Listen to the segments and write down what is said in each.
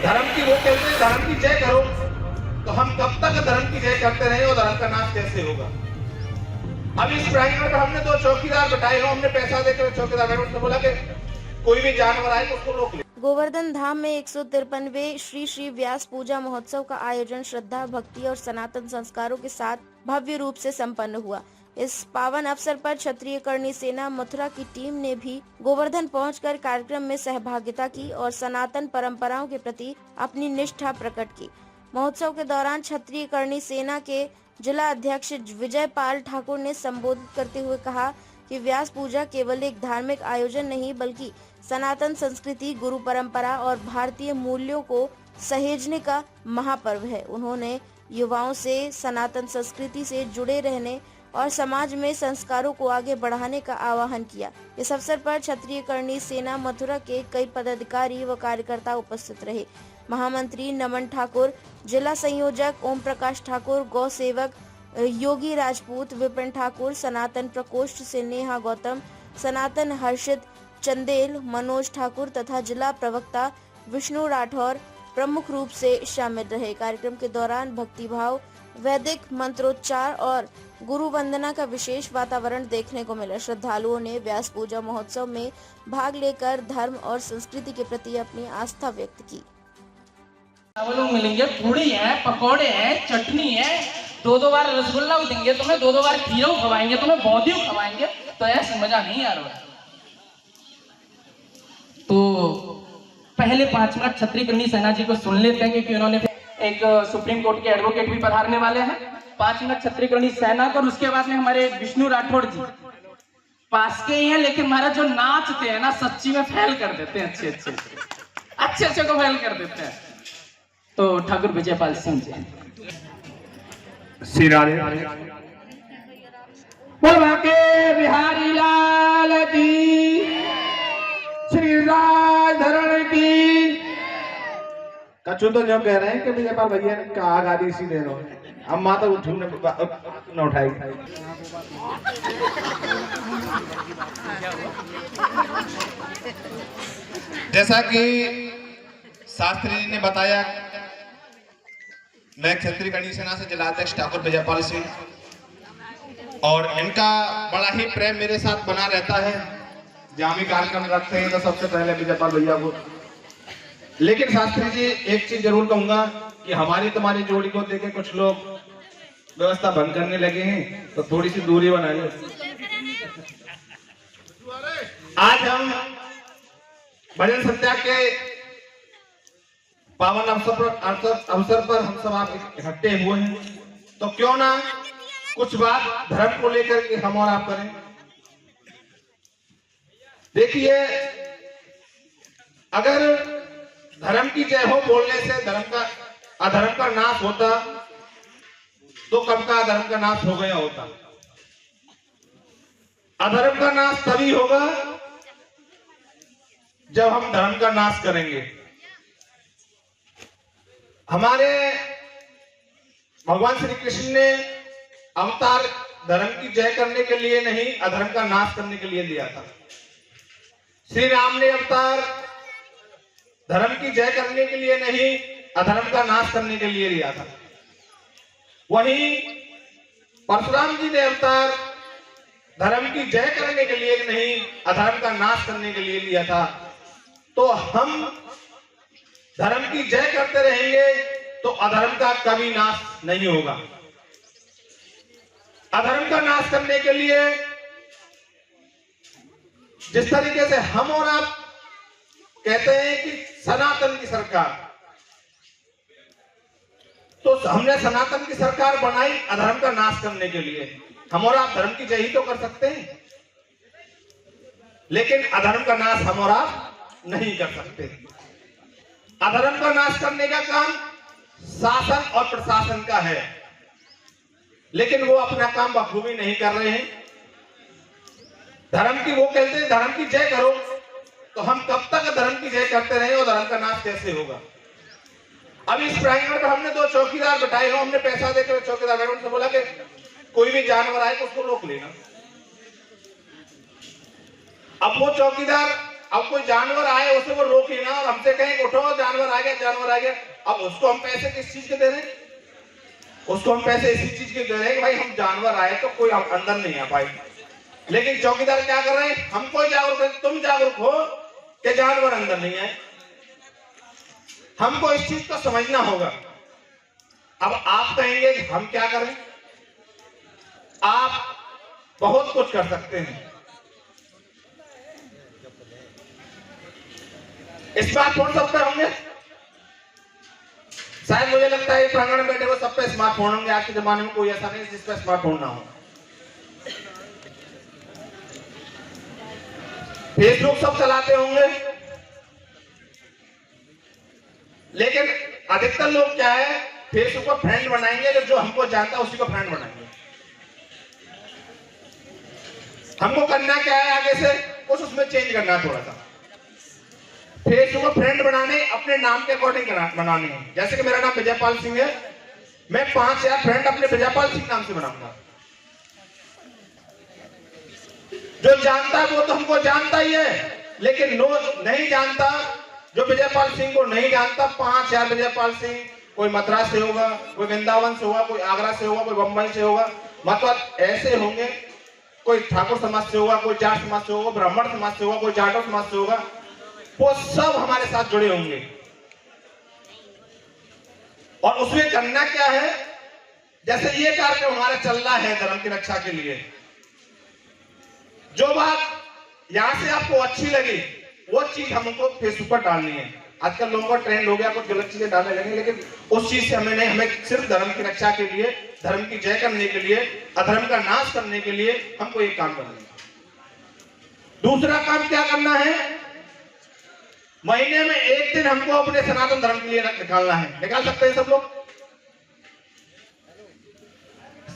धर्म की वो कहते हैं धर्म की जय करो, तो हम कब तक धर्म की जय करते रहे और धर्म का नाश कैसे होगा। अब इस प्रांगण में हमने 2 चौकीदार बैठाए हो, हमने पैसा देकर चौकीदार बैठे, उसने बोला कि कोई भी जानवर आए तो उसको रोक ले। गोवर्धन धाम में 153वें श्री श्री व्यास पूजा महोत्सव का आयोजन श्रद्धा, भक्ति और सनातन संस्कारों के साथ भव्य रूप से संपन्न हुआ। इस पावन अवसर पर क्षत्रिय कर्णी सेना मथुरा की टीम ने भी गोवर्धन पहुंचकर कार्यक्रम में सहभागिता की और सनातन परंपराओं के प्रति अपनी निष्ठा प्रकट की। महोत्सव के दौरान क्षत्रिय कर्णी सेना के जिला अध्यक्ष विजय पाल ठाकुर ने संबोधित करते हुए कहा कि व्यास पूजा केवल एक धार्मिक आयोजन नहीं बल्कि सनातन संस्कृति, गुरु परंपरा और भारतीय मूल्यों को सहेजने का महापर्व है। उन्होंने युवाओं से सनातन संस्कृति से जुड़े रहने और समाज में संस्कारों को आगे बढ़ाने का आह्वान किया। इस अवसर पर क्षत्रिय कर्णी सेना मथुरा के कई पदाधिकारी व कार्यकर्ता उपस्थित रहे। महामंत्री नमन ठाकुर, जिला संयोजक ओम प्रकाश ठाकुर, गौ सेवक योगी राजपूत, विपिन ठाकुर, सनातन प्रकोष्ठ से नेहा गौतम, सनातन हर्षित चंदेल, मनोज ठाकुर तथा जिला प्रवक्ता विष्णु राठौर प्रमुख रूप से शामिल रहे। कार्यक्रम के दौरान भक्तिभाव, वैदिक मंत्रोच्चार और गुरु वंदना का विशेष वातावरण देखने को मिला। श्रद्धालुओं ने व्यास पूजा महोत्सव में भाग लेकर धर्म और संस्कृति के प्रति अपनी आस्था व्यक्त की। चावलों मिलेंगे, पूड़ी है, पकौड़े हैं, चटनी है, 2-2 बार रसगुल्ला देंगे तुम्हें, 2-2 बार खीरा खवाएंगे तुम्हें, बौदियों खवाएंगे, तो ऐसा मजा नहीं आ रहा। तो पहले 5 मिनट क्षत्रिय कर्णी सेना जी को सुन लेते हैं क्योंकि उन्होंने एक सुप्रीम कोर्ट के एडवोकेट भी पधारने वाले हैं। 5 मिनट क्षत्रिय कर्णी सेना को, और उसके बाद में हमारे विष्णु राठौड़ जी पास के ही हैं, लेकिन हमारा जो नाचते हैं ना सच्ची में फेल कर देते हैं, अच्छे को फेल कर देते हैं। तो ठाकुर विजयपाल सिंह जी श्री राधे बोल के बिहारी लाल की, श्री राधरण की। कछु तो जो कह रहे हैं कि विजयपाल भैया ने कहा गाड़ी सी दे रहा हूँ, हम माता उठने न उठाई। जैसा कि शास्त्री जी ने बताया, मैं क्षत्रिय कर्णी सेना से जिलाध्यक्ष ठाकुर विजयपाल सिंह, और इनका बड़ा ही प्रेम मेरे साथ बना रहता है। जहां भी कार्यक्रम रखते हैं तो सबसे पहले विजयपाल भैया को। लेकिन शास्त्री जी एक चीज जरूर कहूंगा कि हमारी तुम्हारी जोड़ी को देखे कुछ लोग व्यवस्था बंद करने लगे हैं, तो थोड़ी सी दूरी बनाइए। आज हम भजन सत्याग्रह के पावन अवसर पर हम सब आप इकट्ठे हुए हैं, तो क्यों ना कुछ बात धर्म को लेकर के हम और आप करें। देखिए, अगर धर्म की जय हो बोलने से अधर्म का नाश होता तो कब का अधर्म का नाश हो गया होता। अधर्म का नाश तभी होगा जब हम धर्म का नाश करेंगे। हमारे भगवान श्री कृष्ण ने अवतार धर्म की जय करने के लिए नहीं, अधर्म का नाश करने के लिए लिया था। श्री राम ने अवतार धर्म की जय करने के लिए नहीं, अधर्म का नाश करने के लिए लिया था। वहीं परशुराम जी ने अवतार धर्म की जय करने के लिए नहीं, अधर्म का नाश करने के लिए लिया था। तो हम धर्म की जय करते रहेंगे तो अधर्म का कभी नाश नहीं होगा। अधर्म का नाश करने के लिए जिस तरीके से हम और आप कहते हैं कि सनातन की सरकार, तो हमने सनातन की सरकार बनाई अधर्म का नाश करने के लिए। हम और आप धर्म की जय ही तो कर सकते हैं, लेकिन अधर्म का नाश हम और आप नहीं कर सकते। अधर्म का नाश करने का काम शासन और प्रशासन का है, लेकिन वो अपना काम बखूबी नहीं कर रहे हैं। धर्म की वो कहते हैं धर्म की जय करो, तो हम कब तक धर्म की जय करते रहे और धर्म का नाश कैसे होगा। अब इस प्रांगण में हमने 2 चौकीदार बैठाए हो, हमने पैसा देकर चौकीदार बैठे, उनसे बोला कि कोई भी जानवर आए तो उसको रोक लेना। अब वो चौकीदार अब कोई जानवर आए उसे वो रोके ना और हमसे कहें उठो जानवर आ गया, जानवर आ गया। अब उसको हम पैसे किस चीज के दे रहे हैं? उसको हम पैसे इसी चीज के दे रहे हैं कि भाई हम जानवर आए तो कोई अंदर नहीं आ पाए। लेकिन चौकीदार क्या कर रहे हैं? हमको जागरूक है, तुम जागरूक हो कि जानवर अंदर नहीं आए। हमको इस चीज को समझना होगा। अब आप कहेंगे कि हम क्या करें? आप बहुत कुछ कर सकते हैं। स्मार्टफोन सब पे होंगे, शायद मुझे लगता है प्रांगण में बैठे हुए सब पे स्मार्टफोन होंगे। आज के जमाने में कोई ऐसा नहीं जिस पे स्मार्टफोन ना हो। फेसबुक सब चलाते होंगे, लेकिन अधिकतर लोग क्या है, फेसबुक को फ्रेंड बनाएंगे, जो हमको जानता है उसी को फ्रेंड बनाएंगे। हमको करना क्या है, आगे से कुछ उसमें चेंज करना है थोड़ा सा। फेसबुक को फ्रेंड बनाने अपने नाम के अकॉर्डिंग बनाने हैं। जैसे कि मेरा नाम विजयपाल सिंह है, मैं 5000 फ्रेंड अपने विजयपाल सिंह नाम से बनाऊंगा। जो जानता है वो तो हमको जानता ही है, लेकिन नहीं जानता, जो विजयपाल सिंह को नहीं जानता, 5000 विजयपाल सिंह, कोई मद्रास से होगा, कोई वृंदावन से होगा, कोई आगरा से होगा, कोई बंबई से होगा, मतलब ऐसे होंगे। कोई ठाकुर समाज से होगा, कोई जाट समाज से होगा, ब्राह्मण समाज से होगा, कोई जाटो समाज से होगा, वो सब हमारे साथ जुड़े होंगे। और उसमें करना क्या है, जैसे ये कार्यक्रम हमारा चल रहा है धर्म की रक्षा के लिए, जो बात यहां से आपको अच्छी लगी वो चीज हमको फेसबुक पर डालनी है। आजकल लोगों का ट्रेंड हो गया, कुछ गलत चीजें डालने लगे, लेकिन उस चीज से हमें नहीं, हमें सिर्फ धर्म की रक्षा के लिए, धर्म की जय करने के लिए, अधर्म का नाश करने के लिए हमको एक काम करना है। दूसरा काम क्या करना है, महीने में एक दिन हमको अपने सनातन धर्म के लिए निकालना है। निकाल सकते हैं सब लोग?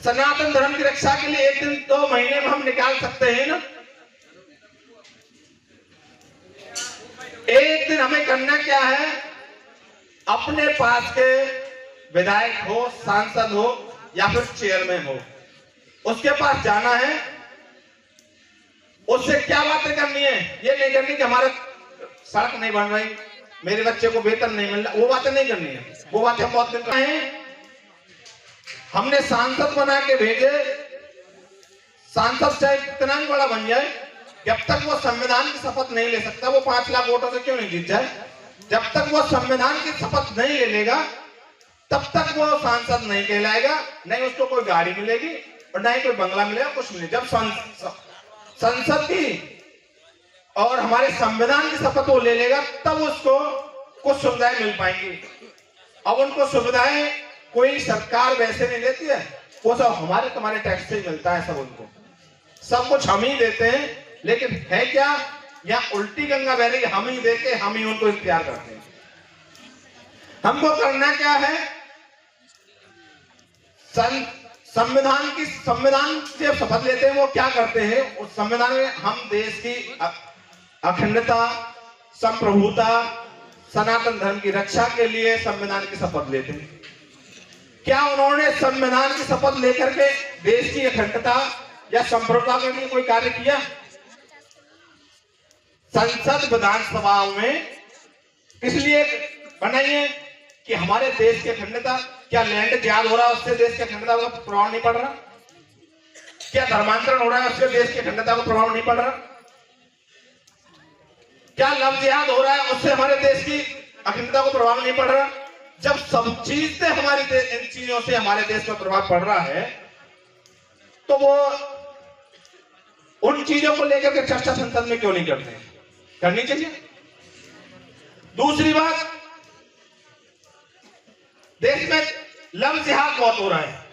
सनातन धर्म की रक्षा के लिए एक दिन तो महीने में हम निकाल सकते हैं ना। एक दिन हमें करना क्या है, अपने पास के विधायक हो, सांसद हो या फिर चेयरमैन हो, उसके पास जाना है, उससे क्या बातें करनी है। ये नहीं करनी कि हमारे सड़क नहीं बन रही, मेरे बच्चे को वेतन नहीं मिल रहा, वो बातें नहीं करनी है। वो बातें हम बहुत दिन कर रहे हैं। हमने सांसद बना के भेजे, सांसद चाहे कितना भी बड़ा बन जाए, जब तक वो संविधान की शपथ नहीं ले सकता, वो 5 लाख वोटों से क्यों नहीं जीत जाए, जब तक वो संविधान की शपथ नहीं ले लेगा तब तक वो सांसद नहीं कहलाएगा। नहीं उसको कोई गाड़ी मिलेगी और नहीं कोई बंगला मिलेगा, कुछ मिलेगा। जब संसद की और हमारे संविधान की शपथ वो ले लेगा तब उसको कुछ सुविधाएं मिल पाएंगी। अब उनको सुविधाएं कोई सरकार वैसे नहीं देती है, वो सब हमारे तुम्हारे टैक्स से मिलता है। सब उनको सब कुछ हम ही देते हैं, लेकिन है क्या, यहाँ उल्टी गंगा बह रही, हम ही देके हम ही उनको इख्तियार करते हैं। हमको करना क्या है, संविधान से शपथ लेते हैं। वो क्या करते हैं, उस संविधान में हम देश की अखंडता, संप्रभुता, सनातन धर्म की रक्षा के लिए संविधान की शपथ लेते हैं। क्या उन्होंने संविधान की शपथ लेकर के देश की अखंडता या संप्रभुता के लिए कोई कार्य किया? संसद विधानसभाओं में इसलिए बनाई है कि हमारे देश की अखंडता, क्या लैंड ज्याद हो रहा है उससे देश की अखंडता को प्रभाव नहीं पड़ रहा? क्या धर्मांतरण हो रहा है उससे देश की अखंडता को प्रभाव नहीं पड़ रहा? क्या लव जिहाद हो रहा है उससे हमारे देश की अखंडता को प्रभाव नहीं पड़ रहा? जब सब चीज से हमारी इन चीजों से हमारे देश पर प्रभाव पड़ रहा है, तो वो उन चीजों को लेकर के चर्चा संसद में क्यों नहीं करते? करनी चाहिए। दूसरी बात, देश में लव जिहाद बहुत हो रहा है।